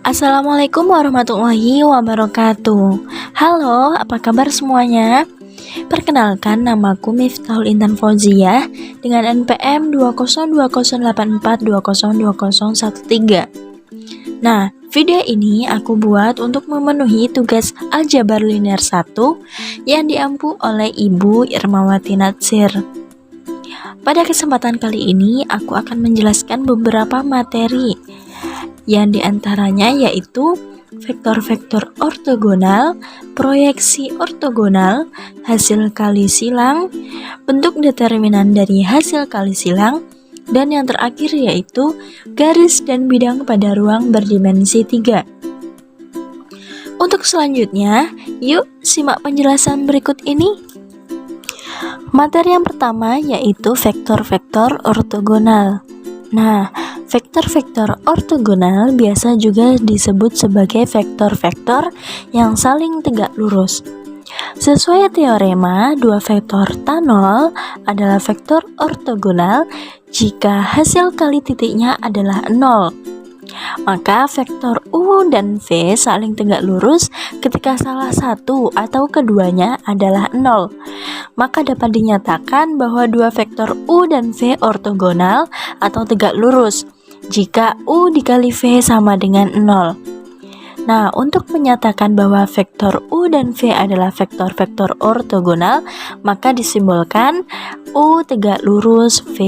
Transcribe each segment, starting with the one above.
Assalamualaikum warahmatullahi wabarakatuh. Halo, apa kabar semuanya? Perkenalkan, namaku Miftahul Intan Fauziah dengan NPM 2020842020013. Nah, video ini aku buat untuk memenuhi tugas Aljabar Linear 1 yang diampu oleh Ibu Irmawati Natsir. Pada kesempatan kali ini, aku akan menjelaskan beberapa materi yang diantaranya yaitu vektor-vektor ortogonal, proyeksi ortogonal, hasil kali silang, bentuk determinan dari hasil kali silang, dan yang terakhir yaitu garis dan bidang pada ruang berdimensi 3. Untuk selanjutnya, yuk simak penjelasan berikut ini. Materi yang pertama yaitu vektor-vektor ortogonal. Nah, vektor-vektor ortogonal biasa juga disebut sebagai vektor-vektor yang saling tegak lurus. Sesuai teorema, dua vektor T0 adalah vektor ortogonal jika hasil kali titiknya adalah 0. Maka vektor U dan V saling tegak lurus ketika salah satu atau keduanya adalah 0. Maka dapat dinyatakan bahwa dua vektor U dan V ortogonal atau tegak lurus jika U dikali V sama dengan 0. Nah, untuk menyatakan bahwa vektor U dan V adalah vektor-vektor ortogonal, maka disimbolkan U tegak lurus V.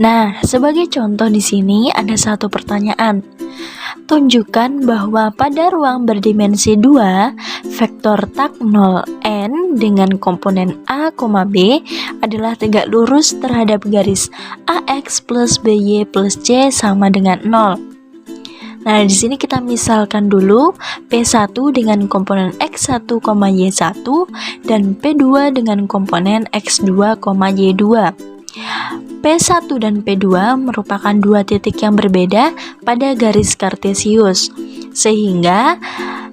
Nah, sebagai contoh di sini ada satu pertanyaan. Tunjukkan bahwa pada ruang berdimensi 2, vektor tak 0 n dengan komponen a, b adalah tegak lurus terhadap garis ax plus by plus c sama dengan 0. Nah, di sini kita misalkan dulu P1 dengan komponen x1, y1 dan P2 dengan komponen x2, y2. P1 dan P2 merupakan dua titik yang berbeda pada garis kartesius, sehingga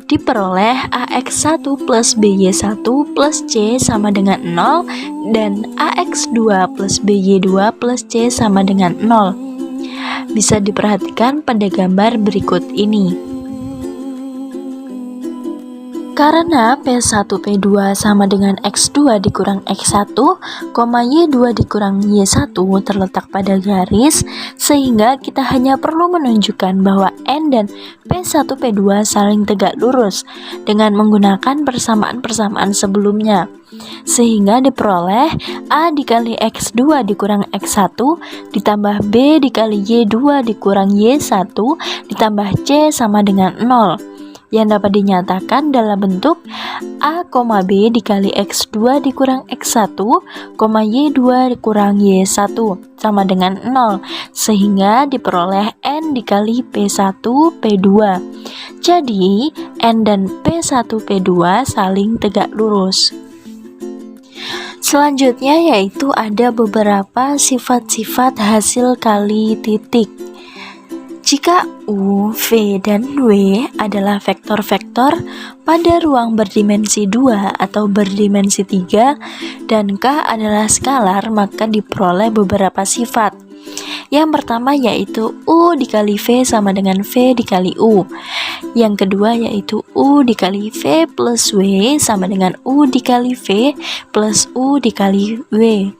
diperoleh AX1 plus BY1 plus C sama dengan 0 dan AX2 plus BY2 plus C sama dengan 0. Bisa diperhatikan pada gambar berikut ini. Karena P1 P2 sama dengan X2 dikurang X1, Y2 dikurang Y1 terletak pada garis, sehingga kita hanya perlu menunjukkan bahwa N dan P1 P2 saling tegak lurus dengan menggunakan persamaan-persamaan sebelumnya, sehingga diperoleh A dikali X2 dikurang X1 ditambah B dikali Y2 dikurang Y1 ditambah C sama dengan 0. Yang dapat dinyatakan dalam bentuk A, B dikali X2 dikurang X1, Y2 dikurang Y1 sama dengan 0, sehingga diperoleh N dikali P1 P2. Jadi, N dan P1 P2 saling tegak lurus. Selanjutnya yaitu ada beberapa sifat-sifat hasil kali titik. Jika U, V, dan W adalah vektor-vektor pada ruang berdimensi 2 atau berdimensi 3 dan K adalah skalar, maka diperoleh beberapa sifat. Yang pertama yaitu U dikali V sama dengan V dikali U. Yang kedua yaitu U dikali V plus W sama dengan U dikali V plus U dikali W.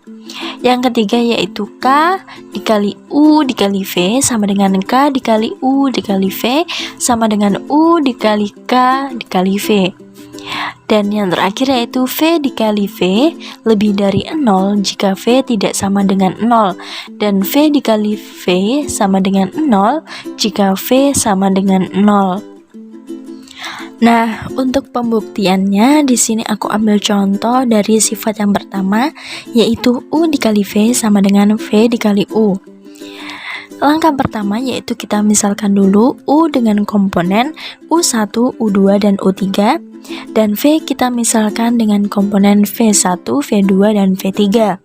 Yang ketiga yaitu K dikali U dikali V sama dengan K dikali U dikali V sama dengan U dikali K dikali V. Dan yang terakhir yaitu V dikali V lebih dari 0 jika V tidak sama dengan 0, dan V dikali V sama dengan 0 jika V sama dengan 0. Nah, untuk pembuktiannya di sini aku ambil contoh dari sifat yang pertama yaitu U dikali V sama dengan V dikali U. Langkah pertama yaitu kita misalkan dulu U dengan komponen U1, U2, dan U3 Dan V kita misalkan dengan komponen V1, V2, dan V3.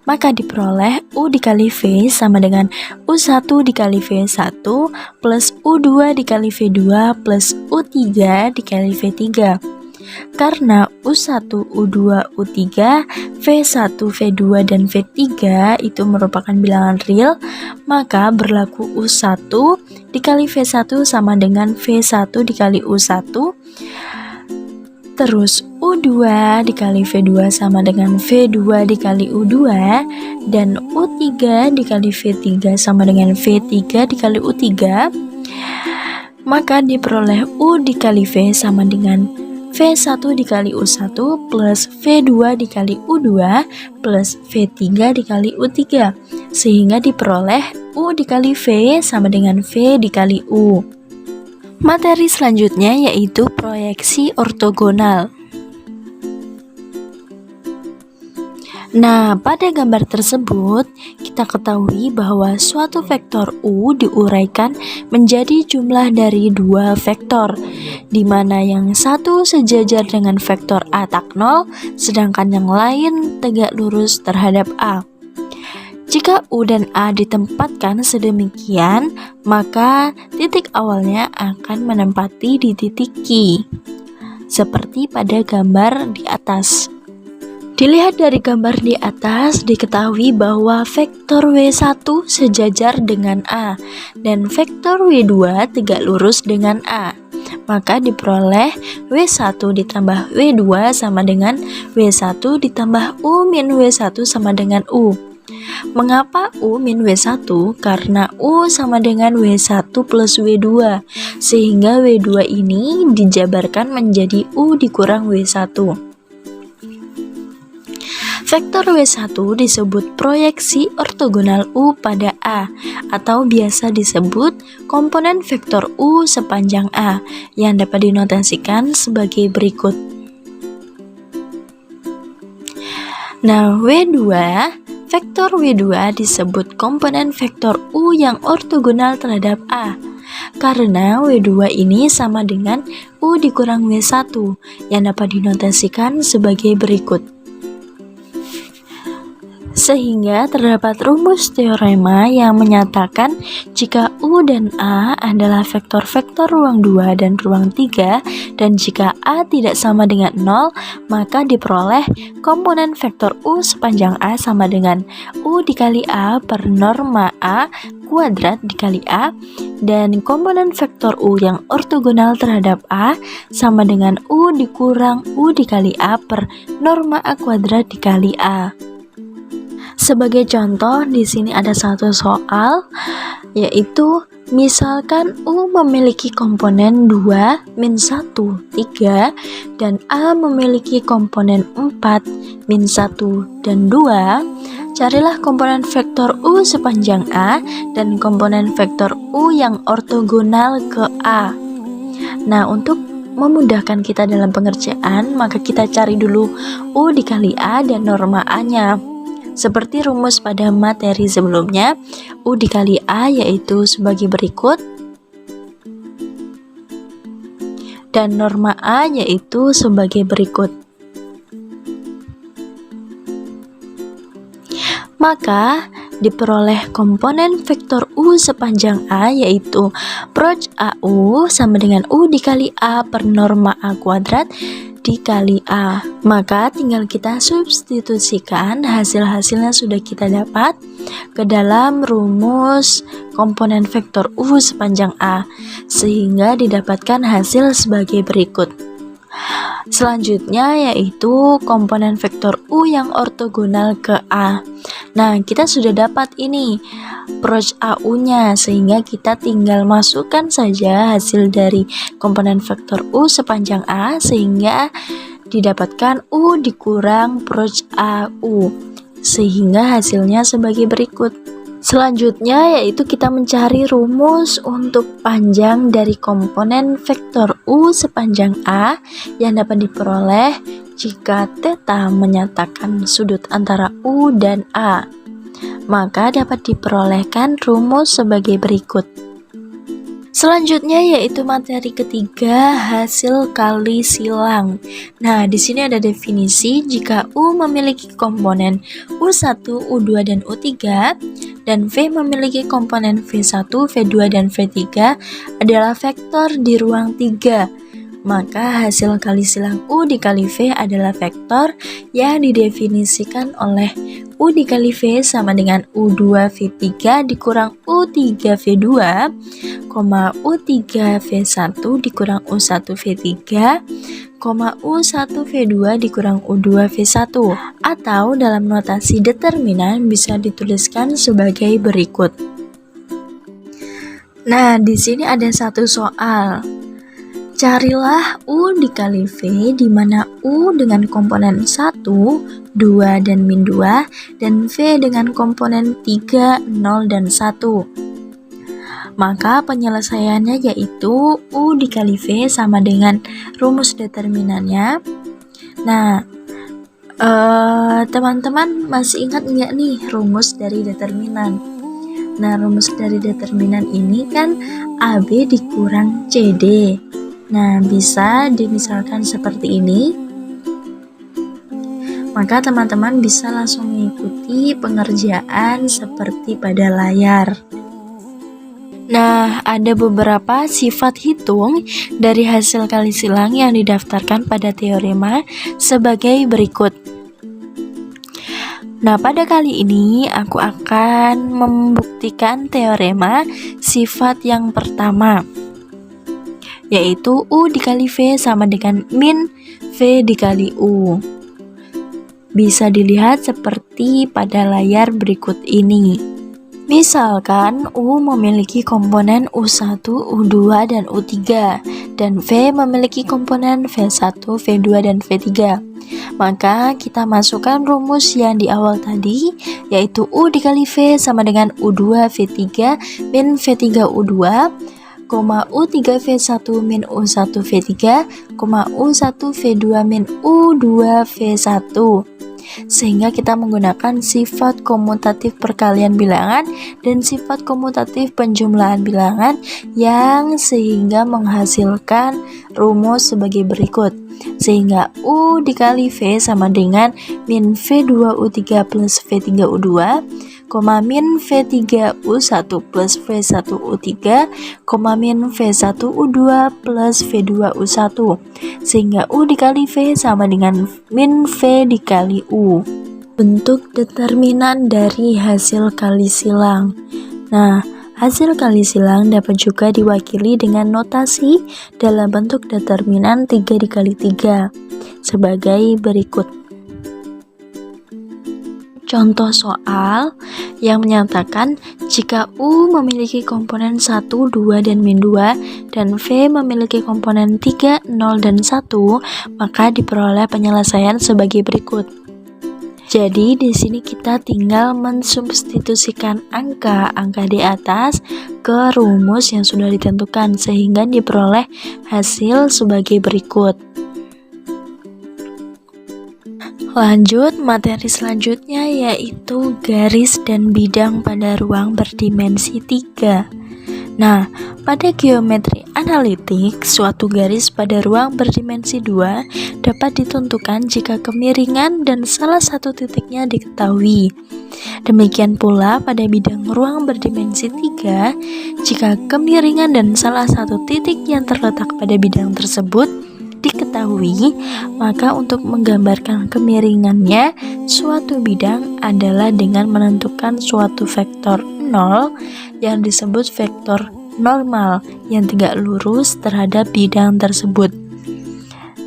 Maka diperoleh U dikali V sama dengan U1 dikali V1 plus U2 dikali V2 plus U3 dikali V3. Karena U1, U2, U3, V1, V2, dan V3 itu merupakan bilangan real, maka berlaku U1 dikali V1 sama dengan V1 dikali U1, terus U2 dikali V2 sama dengan V2 dikali U2, dan U3 dikali V3 sama dengan V3 dikali U3. Maka diperoleh U dikali V sama dengan V1 dikali U1 plus V2 dikali U2 plus V3 dikali U3, sehingga diperoleh U dikali V sama dengan V dikali U. Materi selanjutnya yaitu proyeksi ortogonal. Nah, pada gambar tersebut kita ketahui bahwa suatu vektor U diuraikan menjadi jumlah dari dua vektor, di mana yang satu sejajar dengan vektor A tak 0, sedangkan yang lain tegak lurus terhadap A. Jika U dan A ditempatkan sedemikian, maka titik awalnya akan menempati di titik Q, seperti pada gambar di atas. Dilihat dari gambar di atas, diketahui bahwa vektor W1 sejajar dengan A, dan vektor W2 tegak lurus dengan A. Maka diperoleh W1 ditambah W2 sama dengan W1 ditambah U min W1 sama dengan U. Mengapa U min W1? Karena U sama dengan W1 plus W2, sehingga W2 ini dijabarkan menjadi U dikurang W1. Vektor W1 disebut proyeksi ortogonal U pada A, atau biasa disebut komponen vektor U sepanjang A, yang dapat dinotasikan sebagai berikut. Nah, vektor W2 disebut komponen vektor U yang ortogonal terhadap A, karena W2 ini sama dengan U dikurang W1, yang dapat dinotasikan sebagai berikut. Sehingga terdapat rumus teorema yang menyatakan jika U dan A adalah vektor-vektor ruang 2 dan ruang 3, dan jika A tidak sama dengan 0, maka diperoleh komponen vektor U sepanjang A sama dengan U dikali A per norma A kuadrat dikali A, dan komponen vektor U yang ortogonal terhadap A sama dengan U dikurang U dikali A per norma A kuadrat dikali A. Sebagai contoh, di sini ada satu soal, yaitu misalkan U memiliki komponen 2, min 1, 3, dan A memiliki komponen 4, min 1, dan 2. Carilah komponen vektor U sepanjang A dan komponen vektor U yang ortogonal ke A. Nah, untuk memudahkan kita dalam pengerjaan, maka kita cari dulu U dikali A dan norma A-nya. Seperti rumus pada materi sebelumnya, U dikali A yaitu sebagai berikut, dan norma A yaitu sebagai berikut. Maka diperoleh komponen vektor U sepanjang A yaitu proc AU sama dengan U dikali A per norma A kuadrat dikali A. Maka tinggal kita substitusikan hasil-hasilnya sudah kita dapat ke dalam rumus komponen vektor U sepanjang A, sehingga didapatkan hasil sebagai berikut. Selanjutnya yaitu komponen vektor U yang ortogonal ke A. Nah, kita sudah dapat ini proc AU-nya, sehingga kita tinggal masukkan saja hasil dari komponen vektor U sepanjang A, sehingga didapatkan U dikurang proc AU, sehingga hasilnya sebagai berikut. Selanjutnya yaitu kita mencari rumus untuk panjang dari komponen vektor U sepanjang A yang dapat diperoleh jika θ menyatakan sudut antara U dan A. Maka dapat diperolehkan rumus sebagai berikut. Selanjutnya yaitu materi ketiga, hasil kali silang. Nah, di sini ada definisi jika U memiliki komponen U1, U2, dan U3 dan V memiliki komponen V1, V2, dan V3 adalah vektor di ruang 3. Maka hasil kali silang U dikali V adalah vektor yang didefinisikan oleh U dikali V sama dengan U2 V3 dikurang U3 V2, U3 V1 dikurang U1 V3, U1 V2 dikurang U2 V1. Atau dalam notasi determinan bisa dituliskan sebagai berikut. Nah, di sini ada satu soal. Carilah U dikali V di mana U dengan komponen 1, 2, dan min 2 dan V dengan komponen 3, 0, dan 1. Maka penyelesaiannya yaitu U dikali V sama dengan rumus determinannya. Nah, teman-teman masih ingat nggak nih rumus dari determinan? Nah, rumus dari determinan ini kan AB dikurang CD. Nah, bisa dimisalkan seperti ini. Maka teman-teman bisa langsung mengikuti pengerjaan seperti pada layar. Nah, ada beberapa sifat hitung dari hasil kali silang yang didaftarkan pada teorema sebagai berikut. Nah, pada kali ini aku akan membuktikan teorema sifat yang pertama, yaitu U dikali V sama dengan min V dikali U. Bisa dilihat seperti pada layar berikut ini. Misalkan U memiliki komponen U1, U2, dan U3, dan V memiliki komponen V1, V2, dan V3. Maka kita masukkan rumus yang di awal tadi, yaitu U dikali V sama dengan U2 V3 min V3 U2, U3 V1 min U1 V3, U1 V2 min U2 V1. Sehingga kita menggunakan sifat komutatif perkalian bilangan dan sifat komutatif penjumlahan bilangan yang sehingga menghasilkan rumus sebagai berikut. Sehingga U dikali V sama dengan min V2 U3 plus V3 U2, min V3 U1 plus V1 U3, min V1 U2 plus V2 U1, sehingga U dikali V sama dengan min V dikali U. Bentuk determinan dari hasil kali silang. Nah, hasil kali silang dapat juga diwakili dengan notasi dalam bentuk determinan 3 dikali 3 sebagai berikut. Contoh soal yang menyatakan jika U memiliki komponen 1, 2, dan min 2 dan V memiliki komponen 3, 0, dan 1, maka diperoleh penyelesaian sebagai berikut. Jadi di sini kita tinggal mensubstitusikan angka-angka di atas ke rumus yang sudah ditentukan sehingga diperoleh hasil sebagai berikut. Lanjut, materi selanjutnya yaitu garis dan bidang pada ruang berdimensi 3. Nah, pada geometri analitik, suatu garis pada ruang berdimensi 2 dapat ditentukan jika kemiringan dan salah satu titiknya diketahui. Demikian pula pada bidang ruang berdimensi 3, jika kemiringan dan salah satu titik yang terletak pada bidang tersebut diketahui, maka untuk menggambarkan kemiringannya suatu bidang adalah dengan menentukan suatu vektor 0 yang disebut vektor normal yang tegak lurus terhadap bidang tersebut,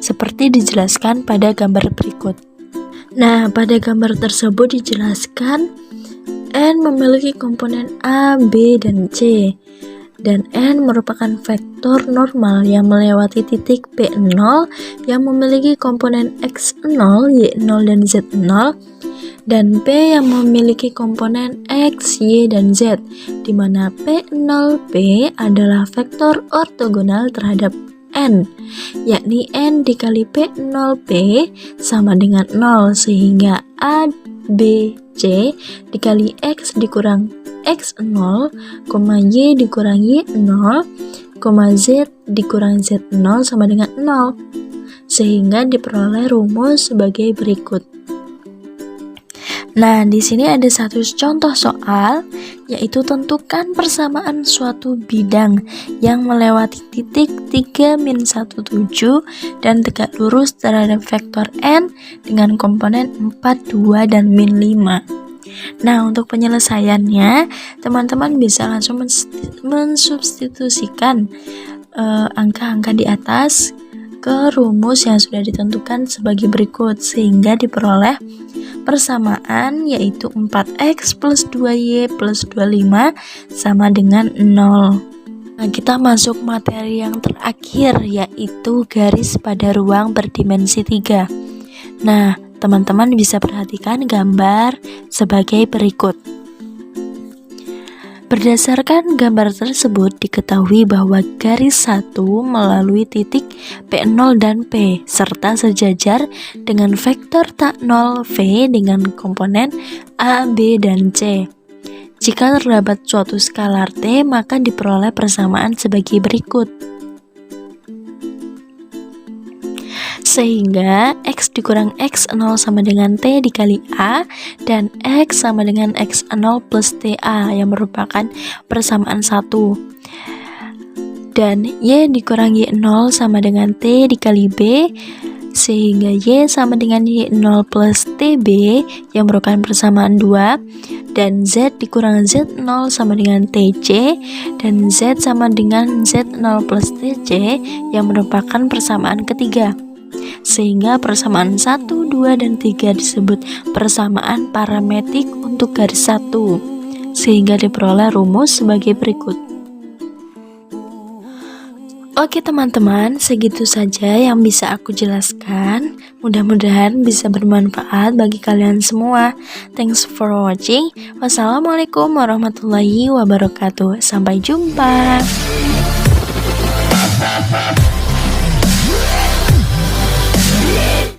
seperti dijelaskan pada gambar berikut. Nah, pada gambar tersebut dijelaskan N memiliki komponen A, B, dan C, dan N merupakan vektor normal yang melewati titik P0 yang memiliki komponen X0, Y0, dan Z0, dan P yang memiliki komponen X, Y, dan Z, di mana P0P adalah vektor ortogonal terhadap N, yakni N dikali P0P sama dengan 0, sehingga A, B, C dikali X dikurang X0, Y dikurang Y0 Z dikurang Z0 sama dengan 0, sehingga diperoleh rumus sebagai berikut. Nah, di sini ada satu contoh soal, yaitu tentukan persamaan suatu bidang yang melewati titik 3-17 dan tegak lurus terhadap vektor n dengan komponen 4, 2, dan min 5. Nah, untuk penyelesaiannya, teman-teman bisa langsung mensubstitusikan angka-angka di atas ke rumus yang sudah ditentukan sebagai berikut, sehingga diperoleh persamaan yaitu 4x plus 2y plus 25 sama dengan 0. Nah, kita masuk materi yang terakhir, yaitu garis pada ruang berdimensi 3. Nah, teman-teman bisa perhatikan gambar sebagai berikut. Berdasarkan gambar tersebut, diketahui bahwa garis 1 melalui titik P0 dan P, serta sejajar dengan vektor tak 0 V dengan komponen A, B, dan C. Jika terdapat suatu skalar T, maka diperoleh persamaan sebagai berikut. Sehingga X dikurang X0 sama dengan T dikali A, dan X sama dengan X0 plus TA yang merupakan persamaan 1. Dan Y dikurang Y0 sama dengan T dikali B, sehingga Y sama dengan Y0 plus TB yang merupakan persamaan 2. Dan Z dikurang Z0 sama dengan TC, dan Z sama dengan Z0 plus TC yang merupakan persamaan ketiga. Sehingga persamaan 1, 2, dan 3 disebut persamaan parametrik untuk garis 1, sehingga diperoleh rumus sebagai berikut. Oke teman-teman, segitu saja yang bisa aku jelaskan. Mudah-mudahan bisa bermanfaat bagi kalian semua. Thanks for watching. Wassalamualaikum warahmatullahi wabarakatuh. Sampai jumpa.